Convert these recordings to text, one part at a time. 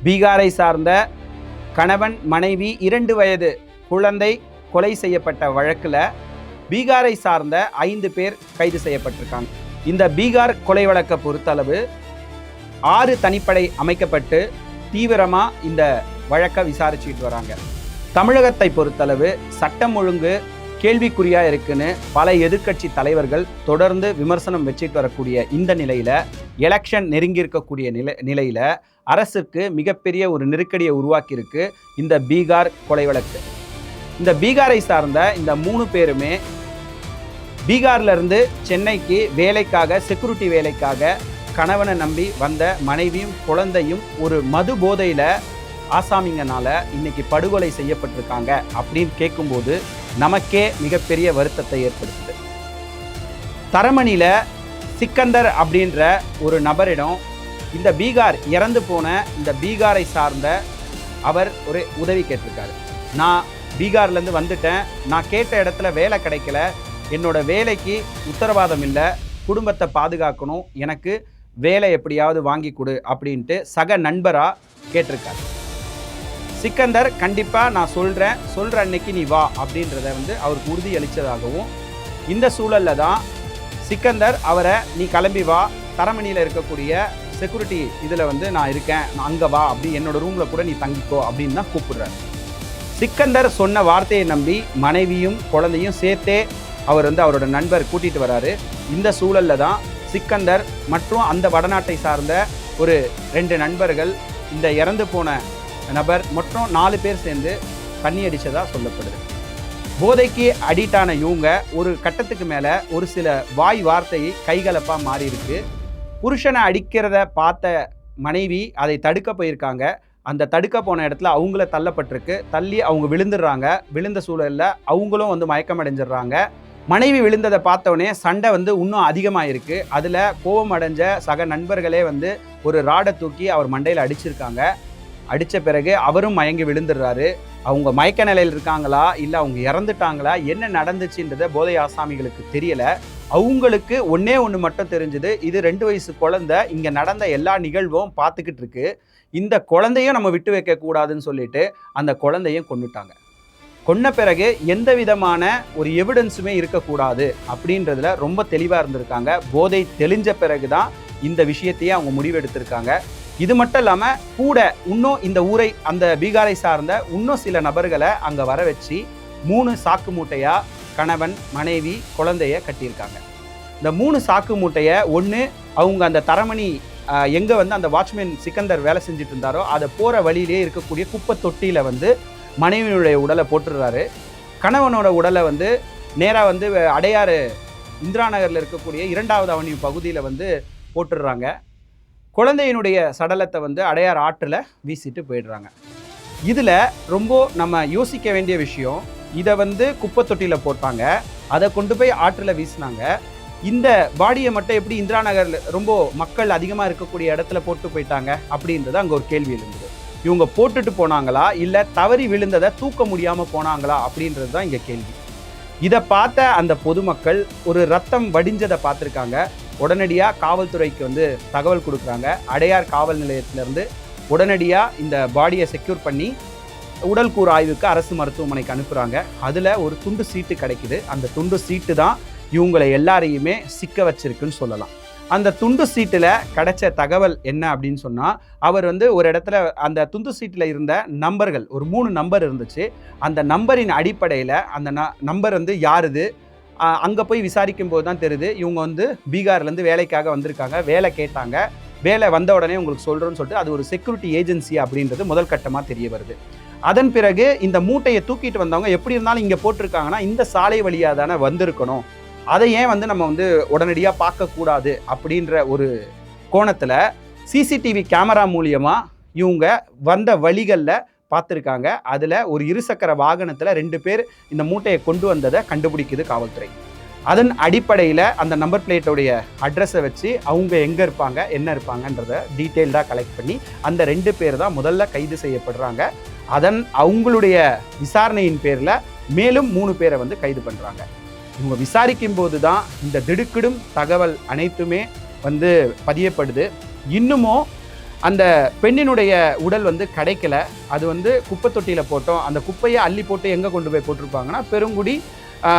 பீகாரை சார்ந்த கணவன் மனைவி 2 வயது குழந்தை கொலை செய்யப்பட்ட வழக்கில் பீகாரை சார்ந்த 5 பேர் கைது செய்யப்பட்டிருக்காங்க. இந்த பீகார் கொலை வழக்கை பொறுத்தளவு 6 தனிப்படை அமைக்கப்பட்டு தீவிரமாக இந்த வழக்கை விசாரிச்சுக்கிட்டு வராங்க. தமிழகத்தை பொறுத்தளவு சட்டம் ஒழுங்கு கேள்விக்குறியாக இருக்குன்னு பல எதிர்க்கட்சி தலைவர்கள் தொடர்ந்து விமர்சனம் வச்சுட்டு வரக்கூடிய இந்த நிலையில், எலெக்ஷன் நெருங்கியிருக்கக்கூடிய நிலையில் அரசுக்கு மிகப்பெரிய ஒரு நெருக்கடியை உருவாக்கியிருக்கு இந்த பீகார் கொலை வழக்கு. இந்த பீகாரை சார்ந்த இந்த 3 பேருமே பீகார்லேருந்து சென்னைக்கு வேலைக்காக, செக்யூரிட்டி வேலைக்காக கணவனை நம்பி வந்த மனைவியும் குழந்தையும் ஒரு மது போதையில் ஆசாமிங்கனால இன்னைக்கு படுகொலை செய்யப்பட்டிருக்காங்க அப்படின்னு கேட்கும்போது நமக்கே மிகப்பெரிய வருத்தத்தை ஏற்படுத்துது. தரமணியில் சிக்கந்தர் அப்படின்ற ஒரு நபரிடம் இந்த பீகார் இறந்து போன இந்த பீகாரை சார்ந்த அவர் ஒரு உதவி கேட்டிருக்காரு. நான் பீகார்லேருந்து வந்துட்டேன், நான் கேட்ட இடத்துல வேலை கிடைக்கல, என்னோட வேலைக்கு உத்தரவாதம் இல்லை, குடும்பத்தை பாதுகாக்கணும், எனக்கு வேலை எப்படியாவது வாங்கி கொடு அப்படின்ட்டு சக நண்பராக கேட்டிருக்காரு. சிக்கந்தர் கண்டிப்பாக நான் சொல்கிற அன்னைக்கு நீ வா அப்படின்றத அவருக்கு உறுதி அளித்ததாகவும், இந்த சூழலில் தான் சிக்கந்தர் அவரை நீ கிளம்பி வா, தரமணியில் இருக்கக்கூடிய செக்யூரிட்டி இதில் நான் இருக்கேன், நான் அங்கே வா, அப்படி என்னோட ரூமில் கூட நீ தங்கிக்கோ அப்படின்னு தான் கூப்பிடுறாரு. சிக்கந்தர் சொன்ன வார்த்தையை நம்பி மனைவியும் குழந்தையும் சேர்த்தே அவர் அவரோட நண்பர் கூட்டிகிட்டு வராரு. இந்த சூழலில் தான் சிக்கந்தர் மற்றும் அந்த வடநாட்டை சார்ந்த ஒரு 2 நண்பர்கள் இந்த இறந்து போன நபர் மற்றும் 4 பேர் சேர்ந்து தண்ணி அடித்ததாக சொல்லப்படுது. போதைக்கு அடிக்டான இவங்க ஒரு கட்டத்துக்கு மேலே ஒரு சில வாய் வார்த்தையை கைகலப்பாக மாறி இருக்கு. புருஷனை அடிக்கிறத பார்த்த மனைவி அதை தடுக்க போயிருக்காங்க. அந்த தடுக்க போன இடத்துல அவங்கள தள்ளப்பட்டிருக்கு. தள்ளி அவங்க விழுந்துடுறாங்க. விழுந்த சூழலில் அவங்களும் மயக்கம் அடைஞ்சிடுறாங்க. மனைவி விழுந்ததை பார்த்தோன்னே சண்டை இன்னும் அதிகமாக இருக்குது. அதில் கோபம் அடைஞ்ச சக நண்பர்களே ஒரு ராடை தூக்கி அவர் மண்டையில் அடிச்சிருக்காங்க. அடித்த பிறகு அவரும் மயங்கி விழுந்துடுறாரு. அவங்க மயக்க நிலையில் இருக்காங்களா இல்லை அவங்க இறந்துட்டாங்களா, என்ன நடந்துச்சுன்றதை போதை ஆசாமிகளுக்கு தெரியலை. அவங்களுக்கு ஒன்று மட்டும் தெரிஞ்சுது, இது 2 வயசு குழந்தை இங்கே நடந்த எல்லா நிகழ்வும் பார்த்துக்கிட்டு இருக்கு, இந்த குழந்தையும் நம்ம விட்டு வைக்கக்கூடாதுன்னு சொல்லிட்டு அந்த குழந்தையும் கொன்னுட்டாங்க. கொன்ன பிறகு எந்த விதமான ஒரு எவிடன்ஸுமே இருக்கக்கூடாது அப்படின்றதுல ரொம்ப தெளிவாக இருந்திருக்காங்க. போதை தெளிஞ்ச பிறகு தான் இந்த விஷயத்தையே அவங்க முடிவெடுத்திருக்காங்க. இது மட்டும் இல்லாமல் கூட இன்னும் இந்த ஊரை, அந்த பீகாரை சார்ந்த இன்னும் சில நபர்களை அங்கே வர வச்சு 3 சாக்கு மூட்டையாக கணவன் மனைவி குழந்தைய கட்டியிருக்காங்க. இந்த 3 சாக்கு மூட்டையை ஒன்று அவங்க அந்த தரமணி எங்கே அந்த வாட்ச்மேன் சிக்கந்தர் வேலை செஞ்சுட்டு இருந்தாரோ அதை போகிற வழியிலே இருக்கக்கூடிய குப்பை தொட்டியில் மனைவியினுடைய உடலை போட்டுடுறாரு. கணவனோட உடலை நேராக அடையாறு இந்திரா நகரில் இருக்கக்கூடிய 2வது அவனியூ பகுதியில் போட்டுடுறாங்க. குழந்தையினுடைய சடலத்தை அடையார் ஆற்றில் வீசிட்டு போயிடுறாங்க. இதில் ரொம்ப நம்ம யோசிக்க வேண்டிய விஷயம், இதை குப்பை தொட்டியில் போட்டாங்க, அதை கொண்டு போய் ஆற்றில் வீசினாங்க. இந்த பாடியை மட்டும் எப்படி இந்திரா நகரில் ரொம்ப மக்கள் அதிகமாக இருக்கக்கூடிய இடத்துல போட்டு போயிட்டாங்க அப்படின்றது அங்கே ஒரு கேள்வி இருந்தது. இவங்க போட்டுட்டு போனாங்களா இல்லை தவறி விழுந்ததை தூக்க முடியாமல் போனாங்களா அப்படின்றது தான் இங்கே கேள்வி. இதை பார்த்த அந்த பொதுமக்கள் ஒரு ரத்தம் வடிஞ்சதை பார்த்துருக்காங்க. உடனடியாக காவல்துறைக்கு தகவல் கொடுக்குறாங்க. அடையார் காவல் நிலையத்திலேருந்து உடனடியாக இந்த பாடியை செக்யூர் பண்ணி உடல் கூறு ஆய்வுக்கு அரசு மருத்துவமனைக்கு அனுப்புகிறாங்க. அதில் ஒரு துண்டு சீட்டு கிடைக்குது. அந்த துண்டு சீட்டு தான் இவங்களை எல்லாரையுமே சிக்க வச்சிருக்குன்னு சொல்லலாம். அந்த துண்டு சீட்டில் கிடைச்ச தகவல் என்ன அப்படின்னு சொன்னால், அவர் ஒரு இடத்துல அந்த துண்டு சீட்டில் இருந்த நம்பர்கள், ஒரு 3 நம்பர் இருந்துச்சு. அந்த நம்பரின் அடிப்படையில் அந்த நம்பர் யாருது, அங்கே போய் விசாரிக்கும் போது தான் தெரியுது இவங்க பீகார்லேருந்து வேலைக்காக வந்திருக்காங்க. வேலை கேட்டாங்க. வேலை வந்த உடனே உங்களுக்கு சொல்கிறோன்னு சொல்லிட்டு அது ஒரு செக்யூரிட்டி ஏஜென்சி அப்படின்றது முதல் கட்டமாக தெரிய வருது. அதன் பிறகு இந்த மூட்டையை தூக்கிட்டு வந்தவங்க எப்படி இருந்தாலும் இங்கே போட்டிருக்காங்கன்னா இந்த சாலை வழியாக தானே வந்திருக்கணும், அதை ஏன் நம்ம உடனடியாக பார்க்கக்கூடாது அப்படின்ற ஒரு கோணத்தில் சிசிடிவி கேமரா மூலியமாக இவங்க வந்த வழிகளில் பார்த்துருக்காங்க. அதில் ஒரு 2 சக்கர வாகனத்தில் 2 பேர் இந்த மூட்டையை கொண்டு வந்ததை கண்டுபிடிக்குது காவல்துறை. அதன் அடிப்படையில் அந்த நம்பர் பிளேட்டோடைய அட்ரஸை வச்சு அவங்க எங்கே இருப்பாங்க என்ன இருப்பாங்கன்றதை டீட்டெயில்டாக கலெக்ட் பண்ணி அந்த 2 பேர் தான் முதல்ல கைது செய்யப்படுறாங்க. அவங்களுடைய விசாரணையின் பேரில் மேலும் 3 பேரை கைது பண்ணுறாங்க. இவங்க விசாரிக்கும் போது தான் இந்த திடுக்கிடும் தகவல் அனைத்துமே பதியப்படுது. இன்னமும் அந்த பெண்ணினுடைய உடல் வந்து கிடைக்கல, அது வந்து குப்பை தொட்டியில் போட்டோம். அந்த குப்பையை அள்ளி போட்டு எங்கே கொண்டு போய் போட்டிருப்பாங்கன்னா பெருங்குடி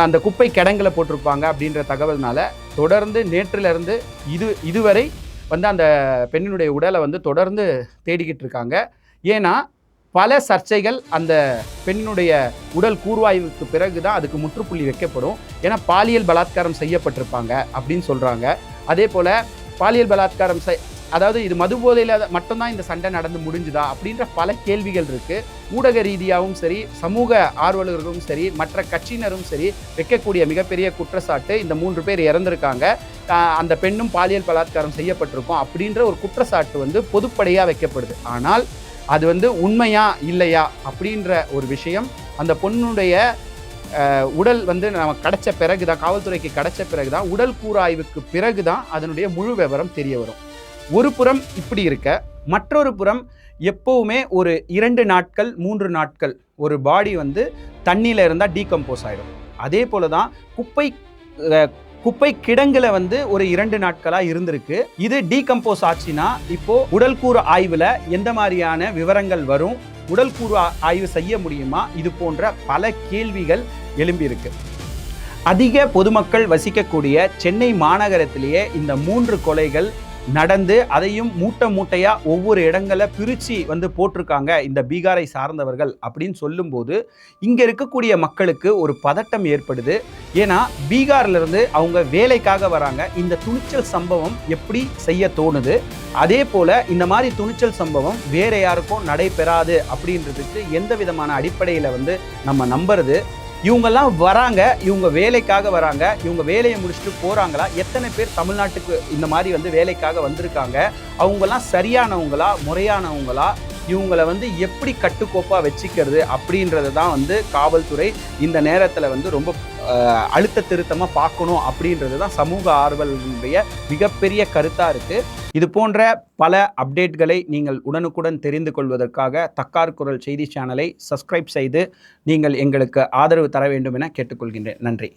அந்த குப்பை கிடங்கில் போட்டிருப்பாங்க அப்படின்ற தகவல்னால தொடர்ந்து நேற்றிலிருந்து இதுவரை வந்து அந்த பெண்ணினுடைய உடலை வந்து தொடர்ந்து தேடிக்கிட்டு இருக்காங்க. ஏன்னா பல சர்ச்சைகள் அந்த பெண்ணினுடைய உடல் கூர்வாய்வுக்கு பிறகு தான் அதுக்கு முற்றுப்புள்ளி வைக்கப்படும். ஏன்னா பாலியல் பலாத்காரம் செய்யப்பட்டிருப்பாங்க அப்படின்னு சொல்கிறாங்க. அதே போல் பாலியல் பலாத்காரம் அதாவது இது மது போதையில் மட்டும்தான் இந்த சண்டை நடந்து முடிஞ்சுதா அப்படின்ற பல கேள்விகள் இருக்குது. ஊடக ரீதியாகவும் சரி, சமூக ஆர்வலர்களும் சரி, மற்ற கட்சியினரும் சரி வைக்கக்கூடிய மிகப்பெரிய குற்றச்சாட்டு இந்த 3 பேர் இறந்துருக்காங்க, அந்த பெண்ணும் பாலியல் பலாத்காரம் செய்யப்பட்டிருக்கோம் அப்படின்ற ஒரு குற்றச்சாட்டு வந்து பொதுப்படையாக வைக்கப்படுது. ஆனால் அது வந்து உண்மையா இல்லையா அப்படின்ற ஒரு விஷயம் அந்த பொண்ணுடைய உடல் வந்து நமக்கு கிடைச்ச பிறகு தான், காவல்துறைக்கு கிடைச்ச பிறகு தான், உடல் கூராய்வுக்கு பிறகு தான் அதனுடைய முழு விவரம் தெரிய வரும். ஒரு புறம் இப்படி இருக்க, மற்றொரு புறம் எப்போவுமே ஒரு 2 நாட்கள் 3 நாட்கள் ஒரு பாடி வந்து தண்ணியில் இருந்தால் டீகம்போஸ் ஆகிடும். அதே போல தான் குப்பை கிடங்குல வந்து ஒரு 2 நாட்களாக இருந்திருக்கு. இது டீகம்போஸ் ஆச்சுன்னா இப்போ உடல்கூறு ஆய்வில் எந்த மாதிரியான விவரங்கள் வரும், உடல்கூறு ஆய்வு செய்ய முடியுமா, இது போன்ற பல கேள்விகள் எழும்பியிருக்கு. அதிக பொதுமக்கள் வசிக்கக்கூடிய சென்னை மாநகரத்திலேயே இந்த 3 கொலைகள் நடந்து அதையும் மூட்டையாக ஒவ்வொரு இடங்களை பிரித்து வந்து போட்டிருக்காங்க இந்த பீகாரை சார்ந்தவர்கள் அப்படின்னு சொல்லும்போது இங்கே இருக்கக்கூடிய மக்களுக்கு ஒரு பதட்டம் ஏற்படுது. ஏன்னா பீகார்லேருந்து அவங்க வேலைக்காக வராங்க. இந்த துணிச்சல் சம்பவம் எப்படி செய்ய தோணுது, அதே போல் இந்த மாதிரி துணிச்சல் சம்பவம் வேறு யாருக்கும் நடைபெறாது அப்படின்றதுக்கு எந்த விதமான அடிப்படையில் வந்து நம்ம நம்புறது. இவங்கெல்லாம் வராங்க, இவங்க வேலைக்காக வராங்க, இவங்க வேலையை முடிச்சுட்டு போகிறாங்களா, எத்தனை பேர் தமிழ்நாட்டுக்கு இந்த மாதிரி வந்து வேலைக்காக வந்திருக்காங்க, அவங்கெல்லாம் சரியானவங்களா முறையானவங்களா, இவங்களை வந்து எப்படி கட்டுக்கோப்பாக வச்சுக்கிறது அப்படின்றது தான் வந்து காவல்துறை இந்த நேரத்தில் வந்து ரொம்ப அழுத்த திருத்தமாக பார்க்கணும் அப்படின்றது தான் சமூக ஆர்வலர்களுடைய மிகப்பெரிய கருத்தாக இருக்குது. இது போன்ற பல அப்டேட்களை நீங்கள் உடனுக்குடன் தெரிந்து கொள்வதற்காக தக்கார் குரல் செய்தி சேனலை சப்ஸ்கிரைப் செய்து நீங்கள் எங்களுக்கு ஆதரவு தர வேண்டும் என கேட்டுக்கொள்கின்றேன். நன்றி.